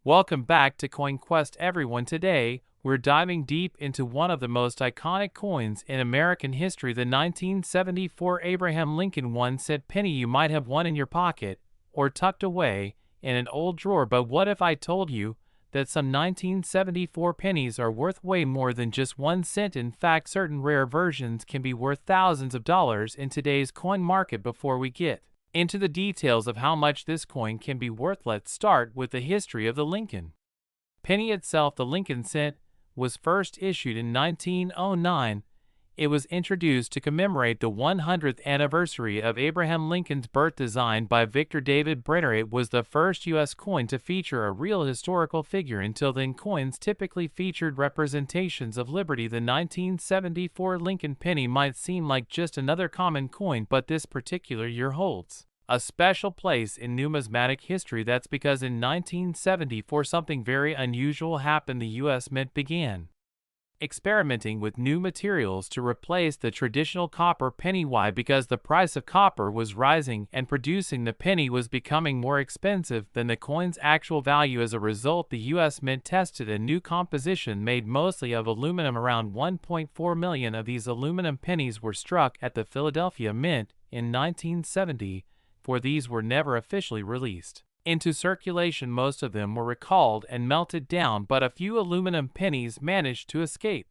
Welcome back to CoinQuest everyone. Today, we're diving deep into one of the most iconic coins in American history, the 1974 Abraham Lincoln 1-cent penny. You might have one in your pocket or tucked away in an old drawer, but what if I told you that some 1974 pennies are worth way more than just 1 cent? In fact, certain rare versions can be worth thousands of dollars in today's coin market. Before we get into the details of how much this coin can be worth, let's start with the history of the Lincoln penny itself. The Lincoln cent was first issued in 1909. It was introduced to commemorate the 100th anniversary of Abraham Lincoln's birth. Designed by Victor David Brenner, it was the first U.S. coin to feature a real historical figure. Until then, coins typically featured representations of liberty. The 1974 Lincoln penny might seem like just another common coin, but this particular year holds a special place in numismatic history. That's because in 1974 something very unusual happened. The U.S. Mint began experimenting with new materials to replace the traditional copper penny. Why? Because the price of copper was rising and producing the penny was becoming more expensive than the coin's actual value. As a result, the U.S. Mint tested a new composition made mostly of aluminum. Around 1.4 million of these aluminum pennies were struck at the Philadelphia Mint in 1970, for these were never officially released into circulation. Most of them were recalled and melted down, but a few aluminum pennies managed to escape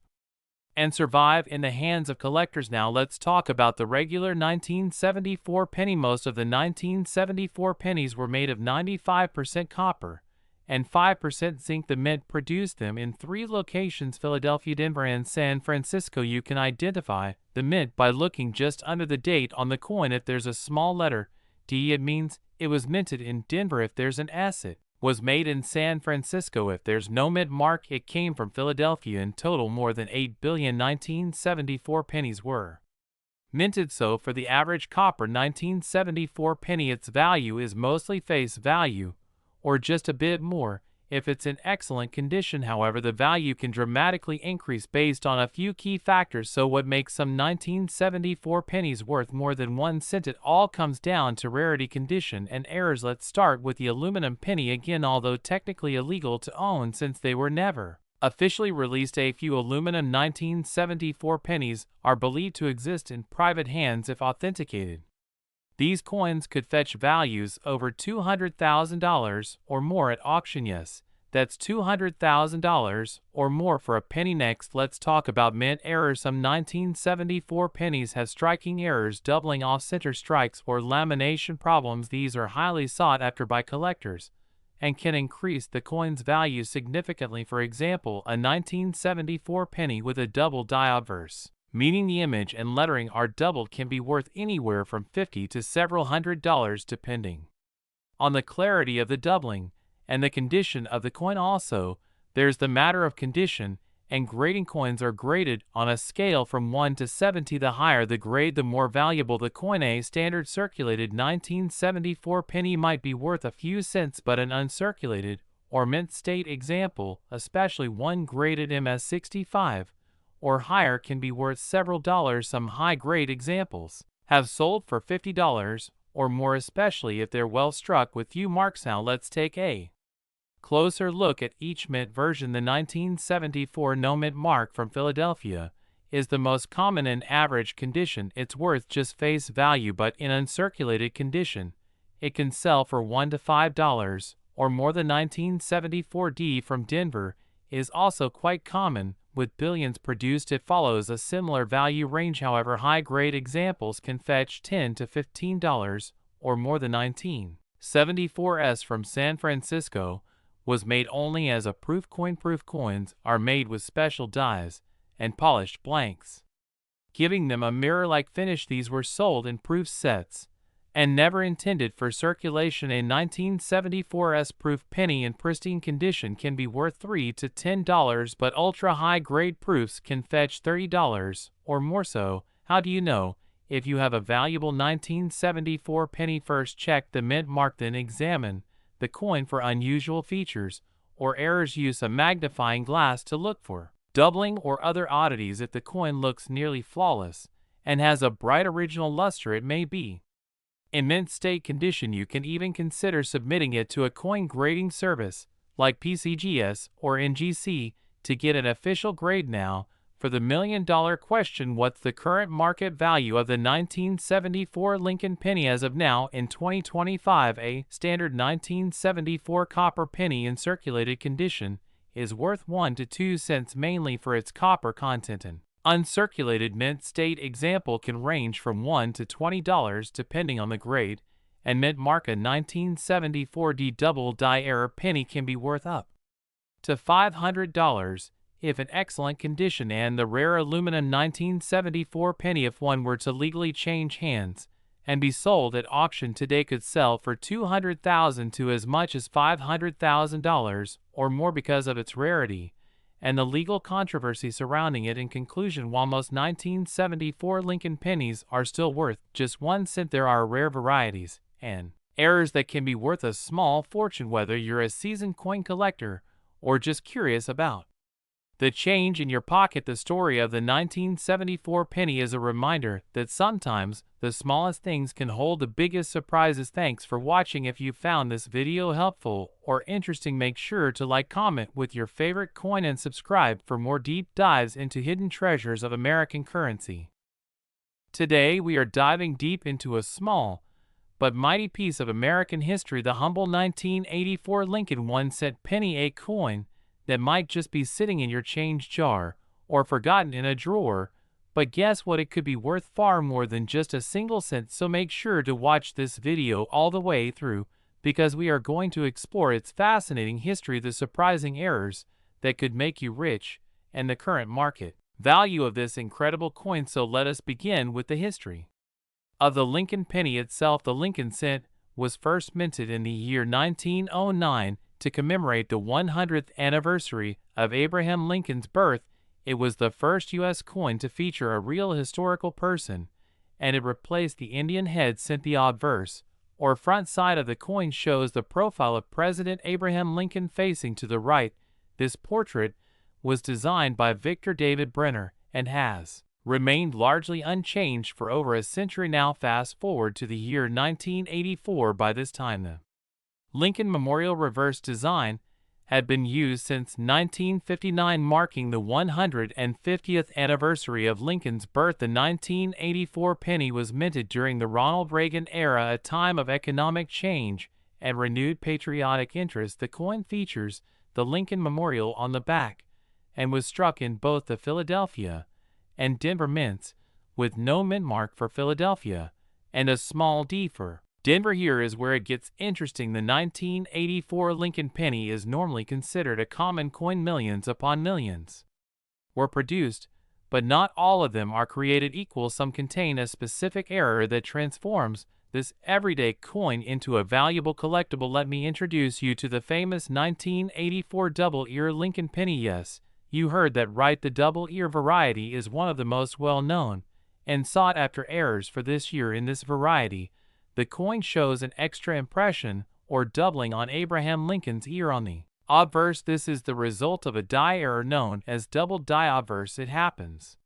and survive in the hands of collectors. Now let's talk about the regular 1974 penny. Most of the 1974 pennies were made of 95% copper and 5% zinc. The Mint produced them in 3 locations: Philadelphia, Denver, and San Francisco. You can identify the Mint by looking just under the date on the coin. If there's a small letter D, it means it was minted in Denver. If there's an S, it was made in San Francisco. If there's no mint mark, it came from Philadelphia. In total, more than 8 billion 1974 pennies were minted. So for the average copper 1974 penny, its value is mostly face value, or just a bit more if it's in excellent condition. However, the value can dramatically increase based on a few key factors. So what makes some 1974 pennies worth more than 1 cent? It all comes down to rarity, condition, and errors. Let's start with the aluminum penny. Again, although technically illegal to own since they were never officially released, a few aluminum 1974 pennies are believed to exist in private hands if authenticated. These coins could fetch values over $200,000 or more at auction. Yes, that's $200,000 or more for a penny. Next, let's talk about mint errors. Some 1974 pennies have striking errors, doubling off-center strikes, or lamination problems. These are highly sought after by collectors and can increase the coin's value significantly. For example, a 1974 penny with a double die obverse, meaning the image and lettering are doubled, can be worth anywhere from $50 to several $100s depending on the clarity of the doubling and the condition of the coin. Also, there's the matter of condition and grading. Coins are graded on a scale from 1 to 70. The higher the grade, the more valuable the coin. A standard circulated 1974 penny might be worth a few cents, but an uncirculated or mint state example, especially one graded MS65 or higher, can be worth several dollars. Some high-grade examples have sold for $50 or more, especially if they're well struck with few marks. Now let's take a closer look at each mint version. The 1974 no mint mark from Philadelphia is the most common. In average condition, it's worth just face value, but in uncirculated condition, it can sell for $1 to $5 or more. The 1974 D from Denver is also quite common, with billions produced. It follows a similar value range. However, high-grade examples can fetch $10 to $15 or more. The 1974 S from San Francisco was made only as a proof coin. Proof coins are made with special dies and polished blanks, giving them a mirror-like finish. These were sold in proof sets and never intended for circulation. A 1974 S proof penny in pristine condition can be worth $3 to $10, but ultra-high-grade proofs can fetch $30 or more. So, how do you know if you have a valuable 1974 penny? First, check the mint mark, then examine the coin for unusual features or errors. Use a magnifying glass to look for doubling or other oddities. If the coin looks nearly flawless and has a bright original luster, it may be in mint state condition. You can even consider submitting it to a coin grading service like PCGS or NGC, to get an official grade now. For the million-dollar question, what's the current market value of the 1974 Lincoln penny as of now in 2025? A standard 1974 copper penny in circulated condition is worth 1 to 2 cents, mainly for its copper content. An uncirculated mint state example can range from $1 to $20 depending on the grade, and mint mark a 1974 D double die error penny can be worth up to $500 if in excellent condition, and the rare aluminum 1974 penny, if one were to legally change hands and be sold at auction today, could sell for $200,000 to as much as $500,000 or more because of its rarity and the legal controversy surrounding it. In conclusion, while most 1974 Lincoln pennies are still worth just 1 cent, there are rare varieties and errors that can be worth a small fortune, whether you're a seasoned coin collector or just curious about the change in your pocket. The story of the 1974 penny is a reminder that sometimes the smallest things can hold the biggest surprises. Thanks for watching. If you found this video helpful or interesting, make sure to like, comment with your favorite coin, and subscribe for more deep dives into hidden treasures of American currency. Today we are diving deep into a small but mighty piece of American history, the humble 1984 Lincoln 1-cent penny, a coin that might just be sitting in your change jar or forgotten in a drawer, but guess what? It could be worth far more than just a single cent. So make sure to watch this video all the way through, because we are going to explore its fascinating history, the surprising errors that could make you rich, and the current market value of this incredible coin. So let us begin with the history of the Lincoln penny itself. The Lincoln cent was first minted in the year 1909 to commemorate the 100th anniversary of Abraham Lincoln's birth. It was the first U.S. coin to feature a real historical person, and it replaced the Indian head cent. The obverse, or front side of the coin, shows the profile of President Abraham Lincoln facing to the right. This portrait was designed by Victor David Brenner and has remained largely unchanged for over a century now. Fast forward to the year 1984. By this time, the Lincoln Memorial reverse design had been used since 1959, marking the 150th anniversary of Lincoln's birth. The 1984 penny was minted during the Ronald Reagan era, a time of economic change and renewed patriotic interest. The coin features the Lincoln Memorial on the back and was struck in both the Philadelphia and Denver mints, with no mint mark for Philadelphia and a small D for Denver. Here is where it gets interesting. The 1984 Lincoln penny is normally considered a common coin. Millions upon millions were produced, but not all of them are created equal. Some contain a specific error that transforms this everyday coin into a valuable collectible. Let me introduce you to the famous 1984 double-ear Lincoln penny. Yes, you heard that right. The double-ear variety is one of the most well-known and sought-after errors for this year. In this variety, the coin shows an extra impression or doubling on Abraham Lincoln's ear on the obverse. This is the result of a die error known as double die obverse. It happens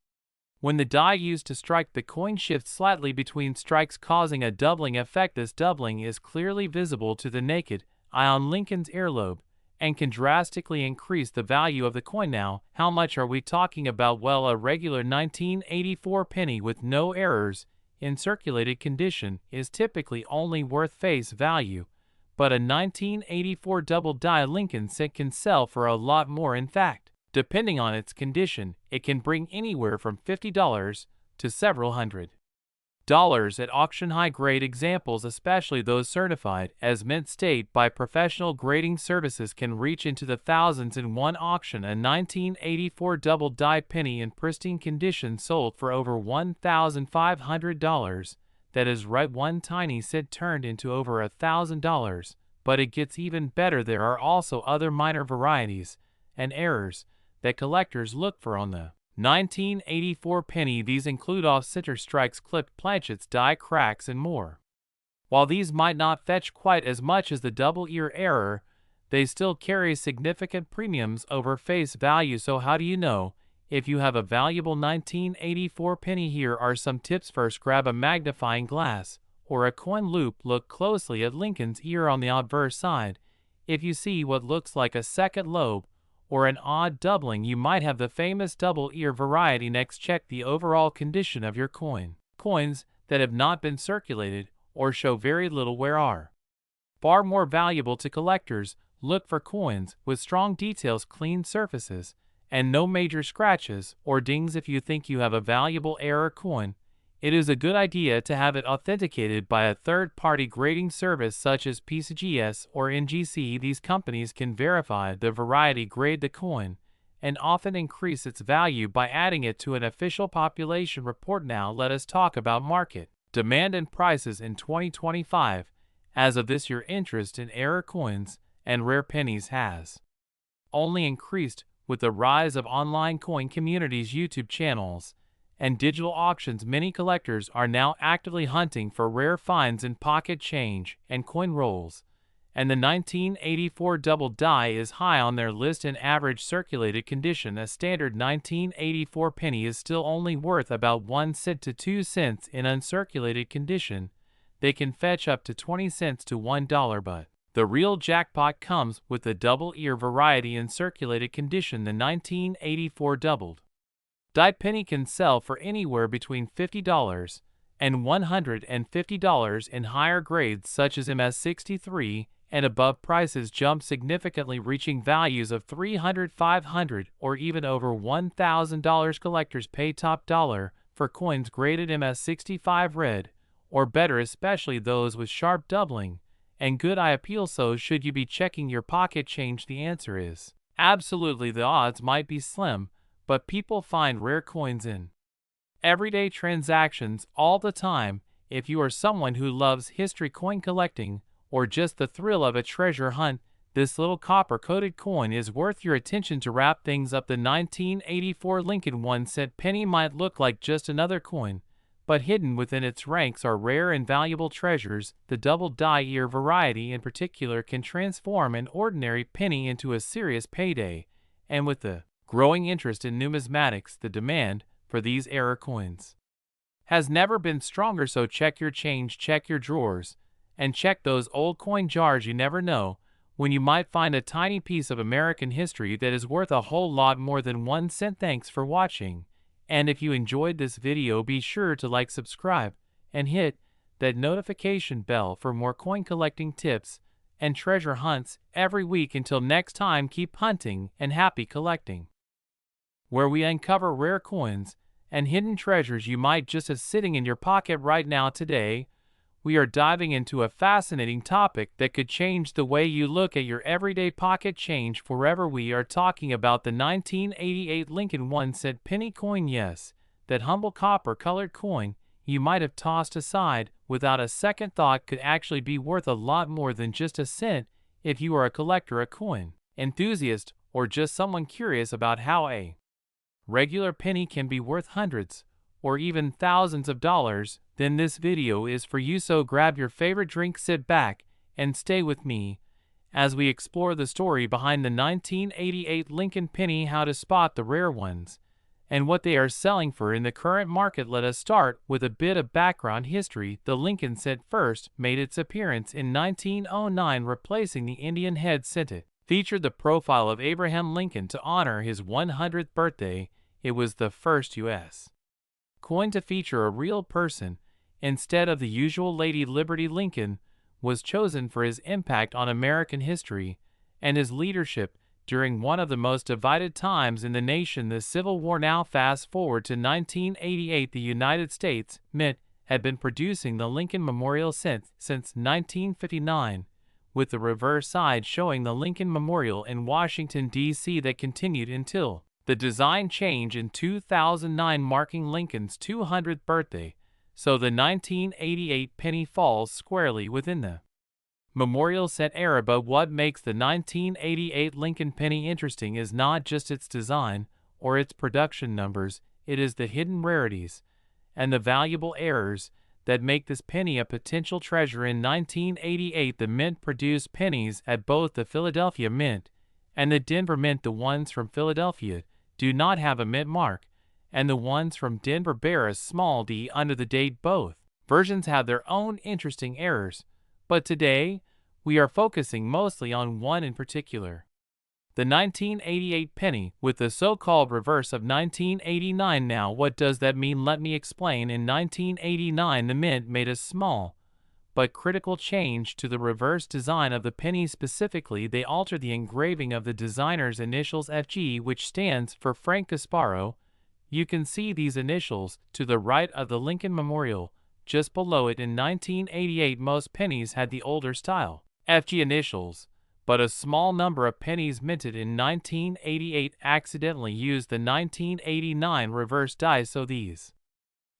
when the die used to strike the coin shifts slightly between strikes, causing a doubling effect. This doubling is clearly visible to the naked eye on Lincoln's earlobe and can drastically increase the value of the coin. Now, how much are we talking about? Well, a regular 1984 penny with no errors in circulated condition is typically only worth face value, but a 1984 double die Lincoln cent can sell for a lot more. In fact, depending on its condition, it can bring anywhere from $50 to several $100 at auction. High-grade examples, especially those certified as mint state by professional grading services, can reach into the thousands in one auction. A 1984 double die penny in pristine condition sold for over $1,500. That is right, one tiny cent turned into over $1,000. But it gets even better. There are also other minor varieties and errors that collectors look for on the 1984 penny. These include off-center strikes, clipped planchets, die cracks, and more. While these might not fetch quite as much as the double-ear error, they still carry significant premiums over face value. So how do you know if you have a valuable 1984 penny? Here are some tips. First, grab a magnifying glass or a coin loop. Look closely at Lincoln's ear on the obverse side. If you see what looks like a second lobe or an odd doubling, you might have the famous double ear variety. Next, check the overall condition of your coin. Coins that have not been circulated or show very little wear are far more valuable to collectors. Look for coins with strong details, clean surfaces, and no major scratches or dings. If you think you have a valuable error coin, it is a good idea to have it authenticated by a third-party grading service such as PCGS or NGC. These companies can verify the variety, grade the coin, and often increase its value by adding it to an official population report. Now let us talk about market demand and prices in 2025. As of this year, interest in error coins and rare pennies has only increased with the rise of online coin communities, YouTube channels, and digital auctions. Many collectors are now actively hunting for rare finds in pocket change and coin rolls, and the 1984 double die is high on their list. In average circulated condition, a standard 1984 penny is still only worth about 1 cent to 2 cents. In uncirculated condition, they can fetch up to 20 cents to $1, but the real jackpot comes with the double ear variety. In circulated condition, the 1984 doubled die penny can sell for anywhere between $50 and $150. In higher grades such as MS63 and above, prices jump significantly, reaching values of $300, $500, or even over $1,000. Collectors pay top dollar for coins graded MS65 red or better, especially those with sharp doubling and good eye appeal. So should you be checking your pocket change? The answer is absolutely. The odds might be slim, but people find rare coins in everyday transactions all the time. If you are someone who loves history, coin collecting, or just the thrill of a treasure hunt, this little copper-coated coin is worth your attention. To wrap things up, the 1984 Lincoln 1-cent penny might look like just another coin, but hidden within its ranks are rare and valuable treasures. The double die ear variety in particular can transform an ordinary penny into a serious payday, and with the growing interest in numismatics, the demand for these error coins has never been stronger. So check your change, check your drawers, and check those old coin jars. You never know when you might find a tiny piece of American history that is worth a whole lot more than 1 cent. Thanks for watching, and if you enjoyed this video, be sure to like, subscribe, and hit that notification bell for more coin collecting tips and treasure hunts every week. Until next time, keep hunting and happy collecting, where we uncover rare coins and hidden treasures you might just have sitting in your pocket right now. Today, we are diving into a fascinating topic that could change the way you look at your everyday pocket change forever. We are talking about the 1988 Lincoln 1-cent penny coin. Yes, that humble copper-colored coin you might have tossed aside without a second thought could actually be worth a lot more than just a cent if you are a collector, a coin enthusiast, or just someone curious about how a regular penny can be worth hundreds or even thousands of dollars. Then this video is for you. So grab your favorite drink, sit back, and stay with me as we explore the story behind the 1988 Lincoln penny, how to spot the rare ones, and what they are selling for in the current market. Let us start with a bit of background history. The Lincoln cent first made its appearance in 1909, replacing the Indian head cent. It featured the profile of Abraham Lincoln to honor his 100th birthday. It was the first U.S. coin to feature a real person instead of the usual Lady Liberty. Lincoln was chosen for his impact on American history and his leadership during one of the most divided times in the nation, the Civil War. Now fast forward to 1988. The United States Mint had been producing the Lincoln Memorial cent since 1959, with the reverse side showing the Lincoln Memorial in Washington, D.C. that continued until the design change in 2009, marking Lincoln's 200th birthday. So the 1988 penny falls squarely within the Memorial cent era. But what makes the 1988 Lincoln penny interesting is not just its design or its production numbers, it is the hidden rarities and the valuable errors that make this penny a potential treasure. In 1988, the Mint produced pennies at both the Philadelphia Mint and the Denver Mint. The ones from Philadelphia do not have a mint mark, and the ones from Denver bear a small d under the date. Both versions have their own interesting errors, but today we are focusing mostly on one in particular. The 1988 penny, with the so-called reverse of 1989. Now, what does that mean? Let me explain. In 1989, the mint made a small but critical change to the reverse design of the penny. Specifically, they altered the engraving of the designer's initials FG, which stands for Frank Gasparo. You can see these initials to the right of the Lincoln Memorial. Just below it in 1988, most pennies had the older style FG initials, but a small number of pennies minted in 1988 accidentally used the 1989 reverse die, so these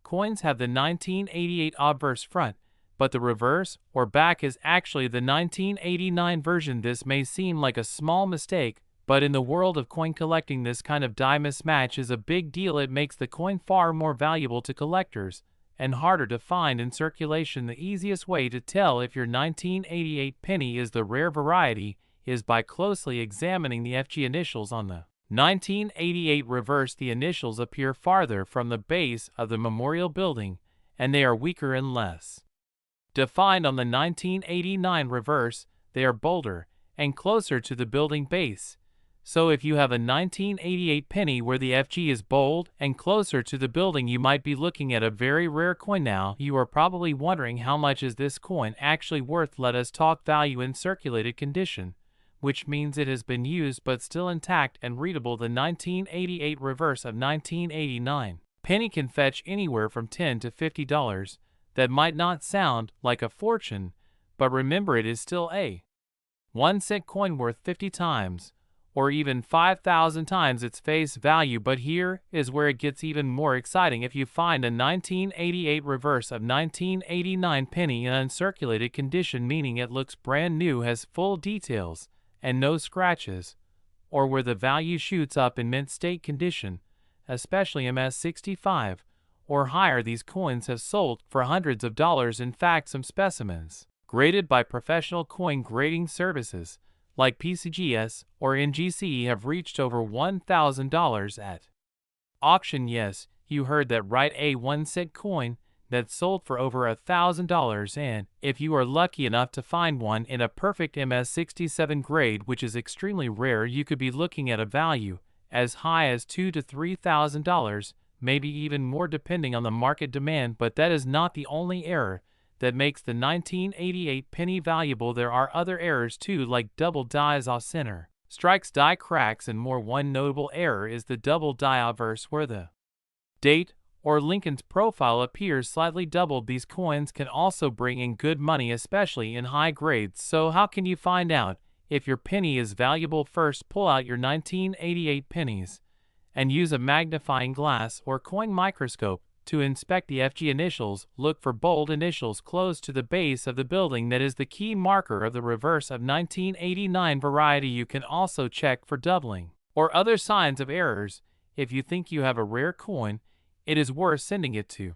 coins have the 1988 obverse front, but the reverse or back is actually the 1989 version. This may seem like a small mistake, but in the world of coin collecting, this kind of die mismatch is a big deal. It makes the coin far more valuable to collectors and harder to find in circulation. The easiest way to tell if your 1988 penny is the rare variety is by closely examining the FG initials on the 1988 reverse. The initials appear farther from the base of the memorial building, and they are weaker and less defined. On the 1989 reverse, they are bolder and closer to the building base. So if you have a 1988 penny where the FG is bold and closer to the building, you might be looking at a very rare coin. Now, you are probably wondering, how much is this coin actually worth? Let us talk value in circulated condition, which means it has been used but still intact and readable. The 1988 reverse of 1989 penny can fetch anywhere from $10 to $50. That might not sound like a fortune, but remember, it is still a 1-cent coin worth 50 times or even 5,000 times its face value. But here is where it gets even more exciting. If you find a 1988 reverse of 1989 penny in uncirculated condition, meaning it looks brand new, has full details and no scratches, or where the value shoots up in mint state condition, especially MS65 or higher, these coins have sold for hundreds of dollars. In fact, some specimens graded by professional coin grading services like PCGS or NGC have reached over $1,000 at auction. Yes, you heard that right, a 1-cent coin that sold for over $1,000. And if you are lucky enough to find one in a perfect MS67 grade, which is extremely rare, you could be looking at a value as high as $2,000 to $3,000, maybe even more depending on the market demand. But that is not the only error that makes the 1988 penny valuable. There are other errors too, like double dies off center, strikes, die cracks, and more. One notable error is the double die obverse, where the date or Lincoln's profile appears slightly doubled. These coins can also bring in good money, especially in high grades. So how can you find out if your penny is valuable? First, pull out your 1988 pennies and use a magnifying glass or coin microscope to inspect the FG initials. Look for bold initials close to the base of the building. That is the key marker of the reverse of 1989 variety. You can also check for doubling or other signs of errors. If you think you have a rare coin, it is worth sending it to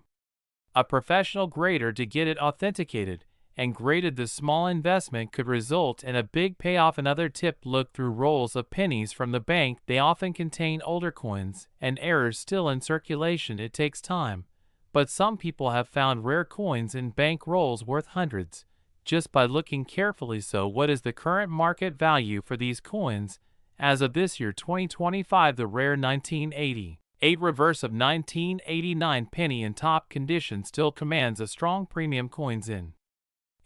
a professional grader to get it authenticated and graded. The small investment could result in a big payoff. Another tip: look through rolls of pennies from the bank. They often contain older coins and errors still in circulation. It takes time, but some people have found rare coins in bank rolls worth hundreds just by looking carefully. So what is the current market value for these coins as of this year, 2025? The rare 1988 reverse of 1989 penny in top condition still commands a strong premium. Coins in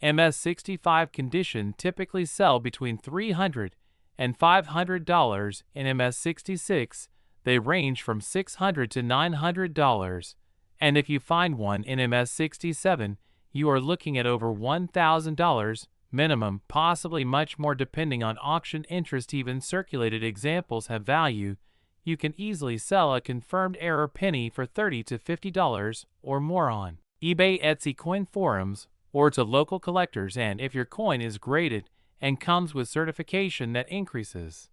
MS65 condition typically sell between $300 and $500. In MS66, they range from $600 to $900. And if you find one in MS67, you are looking at over $1,000 minimum, possibly much more depending on auction interest. Even circulated examples have value. You can easily sell a confirmed error penny for $30 to $50 or more on eBay, Etsy, coin forums, or to local collectors. And if your coin is graded and comes with certification, that increases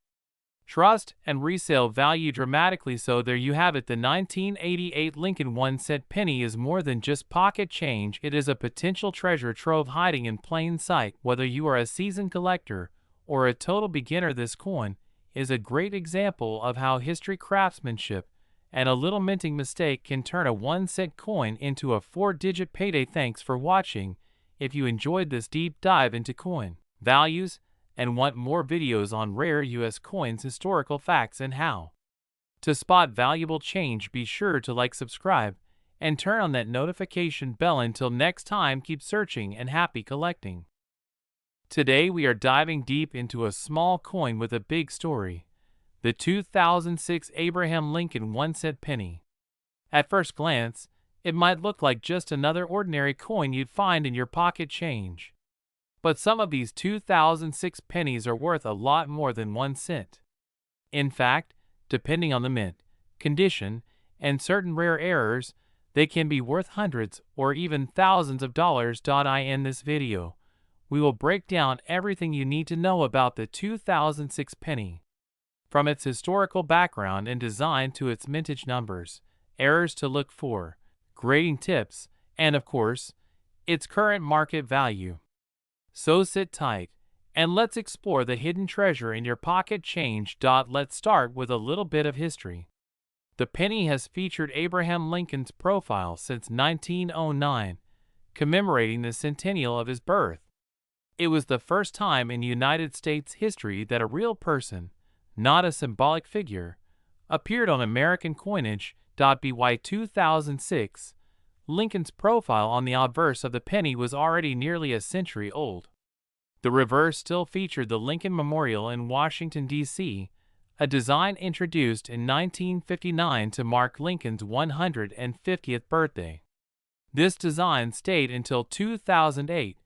trust and resale value dramatically. So there you have it. The 1988 Lincoln 1-cent penny is more than just pocket change. It is a potential treasure trove hiding in plain sight. Whether you are a seasoned collector or a total beginner, this coin is a great example of how history, craftsmanship, and a little minting mistake can turn a 1-cent coin into a 4-digit payday. Thanks for watching. If you enjoyed this deep dive into coin values, and want more videos on rare U.S. coins, historical facts, and how to spot valuable change, be sure to like, subscribe, and turn on that notification bell. Until next time, keep searching and happy collecting. Today we are diving deep into a small coin with a big story, the 2006 Abraham Lincoln 1-cent penny. At first glance, it might look like just another ordinary coin you'd find in your pocket change. But some of these 2006 pennies are worth a lot more than 1 cent. In fact, depending on the mint, condition, and certain rare errors, they can be worth hundreds or even thousands of dollars. In this video, we will break down everything you need to know about the 2006 penny. From its historical background and design to its mintage numbers, errors to look for, grading tips, and of course, its current market value. So sit tight, and let's explore the hidden treasure in your pocket change. Let's start with a little bit of history. The penny has featured Abraham Lincoln's profile since 1909, commemorating the centennial of his birth. It was the first time in United States history that a real person, not a symbolic figure, appeared on American coinage. By 2006, Lincoln's profile on the obverse of the penny was already nearly a century old. The reverse still featured the Lincoln Memorial in Washington, D.C., a design introduced in 1959 to mark Lincoln's 150th birthday. This design stayed until 2008,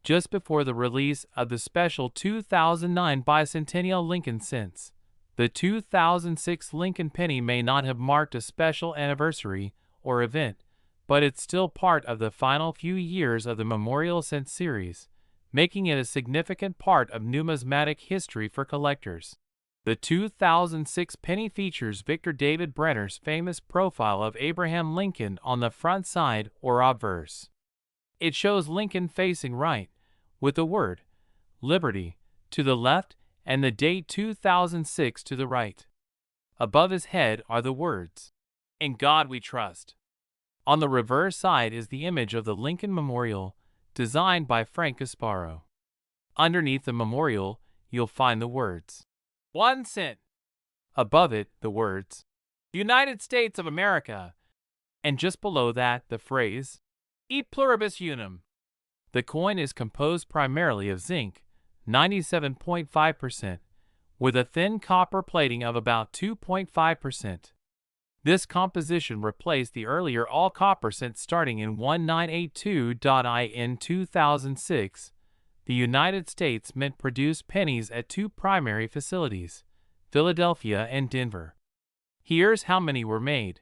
just before the release of the special 2009 bicentennial Lincoln cents. The 2006 Lincoln penny may not have marked a special anniversary or event, but it's still part of the final few years of the Memorial Cent series, making it a significant part of numismatic history for collectors. The 2006 penny features Victor David Brenner's famous profile of Abraham Lincoln on the front side or obverse. It shows Lincoln facing right, with the word Liberty to the left and the date 2006 to the right. Above his head are the words, "In God We Trust." On the reverse side is the image of the Lincoln Memorial, designed by Frank Gasparo. Underneath the memorial, you'll find the words, 1 cent. Above it, the words, United States of America. And just below that, the phrase, E pluribus unum. The coin is composed primarily of zinc, 97.5%, with a thin copper plating of about 2.5%. This composition replaced the earlier all-copper cent starting in 1982. In 2006, the United States Mint produced pennies at 2 primary facilities, Philadelphia and Denver. Here's how many were made.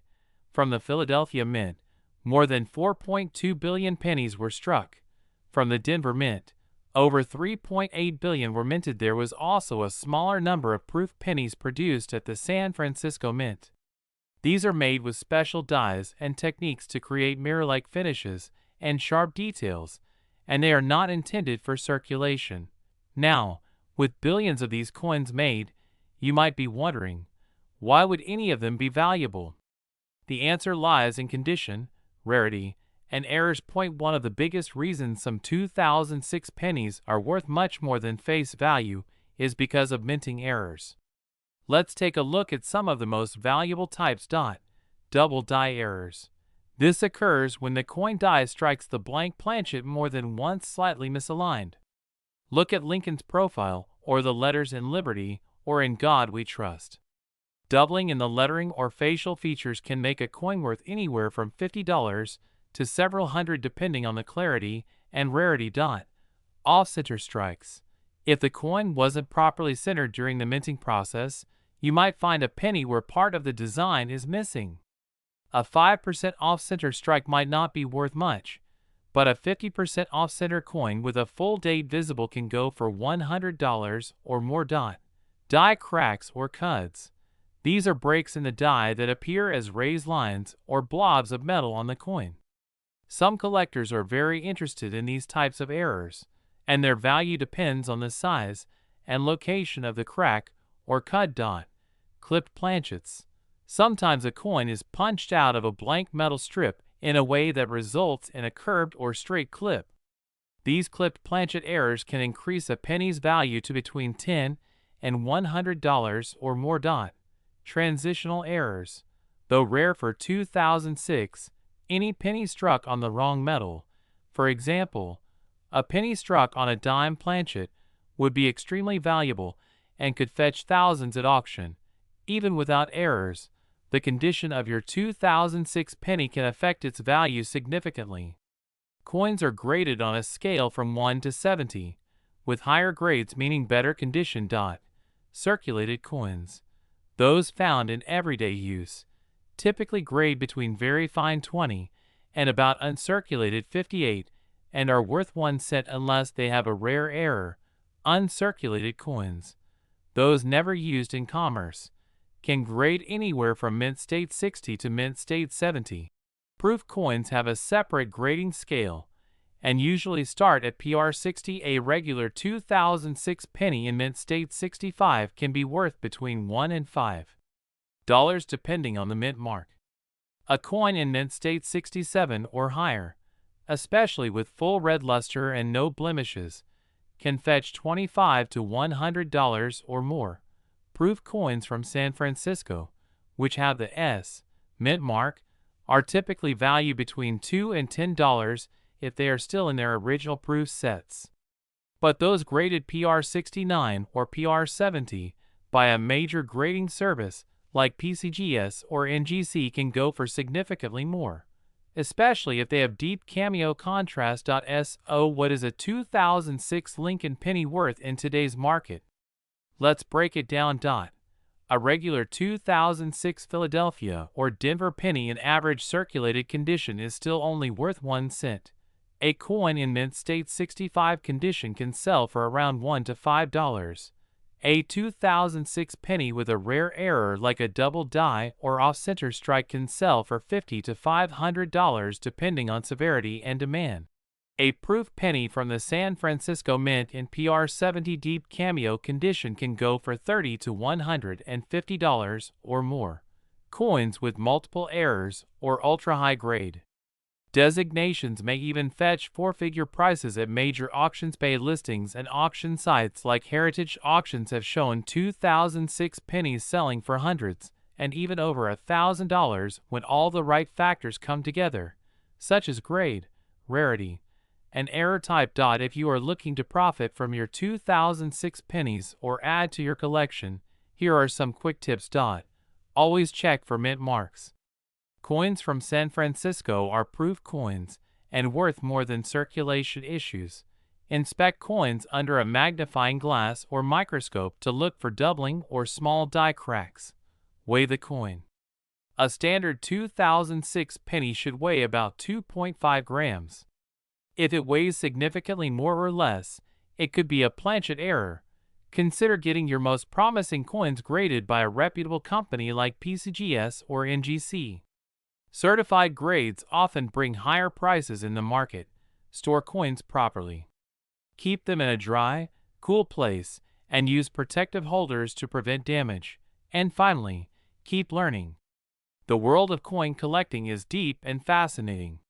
From the Philadelphia Mint, more than 4.2 billion pennies were struck. From the Denver Mint, over 3.8 billion were minted. There was also a smaller number of proof pennies produced at the San Francisco Mint. These are made with special dyes and techniques to create mirror-like finishes and sharp details, and they are not intended for circulation. Now, with billions of these coins made, you might be wondering, why would any of them be valuable? The answer lies in condition, rarity, and errors. One of the biggest reasons some 2006 pennies are worth much more than face value is because of minting errors. Let's take a look at some of the most valuable types. Double die errors. This occurs when the coin die strikes the blank planchet more than once, slightly misaligned. Look at Lincoln's profile or the letters in Liberty or In God We Trust. Doubling in the lettering or facial features can make a coin worth anywhere from $50 to several hundred depending on the clarity and rarity. Off-center strikes. If the coin wasn't properly centered during the minting process, you might find a penny where part of the design is missing. A 5% off-center strike might not be worth much, but a 50% off-center coin with a full date visible can go for $100 or more. Die cracks or cuds. These are breaks in the die that appear as raised lines or blobs of metal on the coin. Some collectors are very interested in these types of errors, and their value depends on the size and location of the crack or cud. Clipped planchets. Sometimes a coin is punched out of a blank metal strip in a way that results in a curved or straight clip. These clipped planchet errors can increase a penny's value to between $10 and $100 or more. Transitional errors. Though rare for 2006, any penny struck on the wrong metal, for example, a penny struck on a dime planchet, would be extremely valuable and could fetch thousands at auction. Even without errors, the condition of your 2006 penny can affect its value significantly. Coins are graded on a scale from 1 to 70, with higher grades meaning better condition. Circulated coins. Those found in everyday use typically grade between very fine 20 and about uncirculated 58 and are worth 1 cent unless they have a rare error. Uncirculated coins, those never used in commerce, can grade anywhere from mint state 60 to mint state 70. Proof coins have a separate grading scale and usually start at PR 60. A regular 2006 penny in mint state 65 can be worth between $1 and $5 depending on the mint mark. A coin in mint state 67 or higher, especially with full red luster and no blemishes, can fetch $25 to $100 or more. Proof coins from San Francisco, which have the S mint mark, are typically valued between $2 and $10 if they are still in their original proof sets. But those graded PR 69 or PR 70 by a major grading service like PCGS or NGC can go for significantly more, especially if they have deep cameo contrast. So what is a 2006 Lincoln penny worth in today's market? Let's break it down. A regular 2006 Philadelphia or Denver penny in average circulated condition is still only worth 1 cent. A coin in mint state 65 condition can sell for around $1 to $5. A 2006 penny with a rare error like a double die or off-center strike can sell for $50 to $500 depending on severity and demand. A proof penny from the San Francisco Mint in PR 70 deep cameo condition can go for $30 to $150 or more. Coins with multiple errors or ultra-high grade designations may even fetch four-figure prices at major auctions. Pay listings and auction sites like Heritage Auctions have shown 2006 pennies selling for hundreds and even over $1,000 when all the right factors come together, such as grade, rarity, and error type. If you are looking to profit from your 2006 pennies or add to your collection, here are some quick tips. Always check for mint marks. Coins from San Francisco are proof coins and worth more than circulation issues. Inspect coins under a magnifying glass or microscope to look for doubling or small die cracks. Weigh the coin. A standard 2006 penny should weigh about 2.5 grams. If it weighs significantly more or less, it could be a planchet error. Consider getting your most promising coins graded by a reputable company like PCGS or NGC. Certified grades often bring higher prices in the market. Store coins properly. Keep them in a dry, cool place, and use protective holders to prevent damage. And finally, keep learning. The world of coin collecting is deep and fascinating.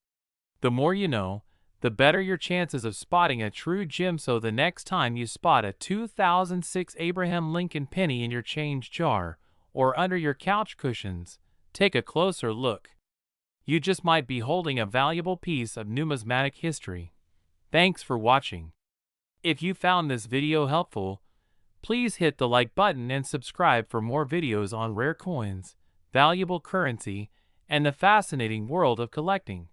The more you know, the better your chances of spotting a true gem. So the next time you spot a 2006 Abraham Lincoln penny in your change jar or under your couch cushions, take a closer look. You just might be holding a valuable piece of numismatic history. Thanks for watching. If you found this video helpful, please hit the like button and subscribe for more videos on rare coins, valuable currency, and the fascinating world of collecting.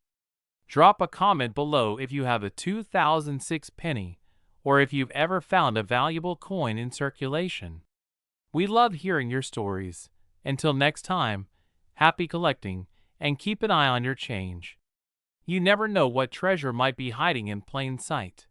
Drop a comment below if you have a 2006 penny, or if you've ever found a valuable coin in circulation. We love hearing your stories. Until next time, happy collecting, and keep an eye on your change. You never know what treasure might be hiding in plain sight.